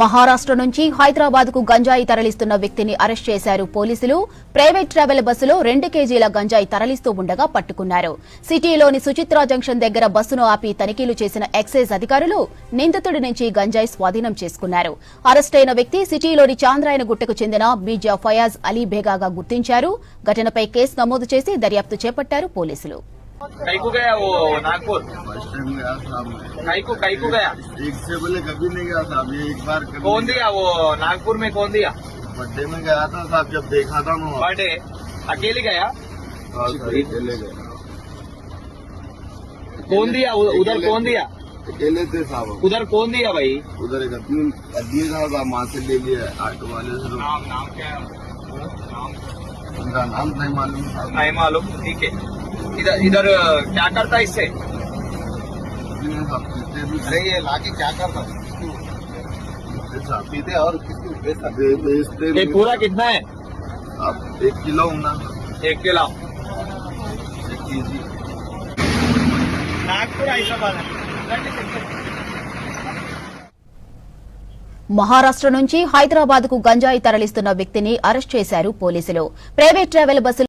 మహారాష్ట్ర నుంచి హైదరాబాద్ కు గంజాయి తరలిస్తున్న వ్యక్తిని అరెస్ట్ చేశారు పోలీసులు. ప్రైవేట్ ట్రావెల్ బస్సులో 2 కేజీల గంజాయి తరలిస్తూ ఉండగా పట్టుకున్నారు. సిటీలోని సుచిత్రా జంక్షన్ దగ్గర బస్సును ఆపి తనిఖీలు చేసిన ఎక్సైజ్ అధికారులు నిందితుడి నుంచి గంజాయి స్వాధీనం చేసుకున్నారు. అరెస్టైన వ్యక్తి సిటీలోని చాంద్రాయనగుట్టకు చెందిన మీర్జా ఫయాజ్ అలీ బేగాగా గుర్తించారు. ఘటనపై కేసు నమోదు చేసి దర్యాప్తు చేపట్టారు పోలీసులు. कहीं को गया वो नागपुर? फर्स्ट टाइम गया था। कहीं को गया? एक से पहले कभी नहीं गया था। अभी एक बार कौन दिया वो नागपुर में? कौन दिया? बर्थडे में गया था साहब, जब देखा था मैं बर्थडे अकेले गया? अकेले गया। कौन दिया उधर? कौन दिया? अकेले थे साहब। उधर कौन दिया भाई? उधर एक दिए साहब, माँ से ले लिया ऑटो वाले से। नाम क्या है? उनका नाम नहीं मालूम साहब। नहीं मालूम, ठीक है। इधर क्या करता इससे? अरे ये लाके क्या करता पीते और बेचते। ये पूरा कितना है? अब 1 किलो होना। 1 किलो। 1 केजी। नागपुर हैदराबाद। మహారాష్ట్ర నుంచి హైదరాబాద్ కు గంజాయి తరలిస్తున్న వ్యక్తిని అరెస్ట్ చేశారు పోలీసులు. Private travel bus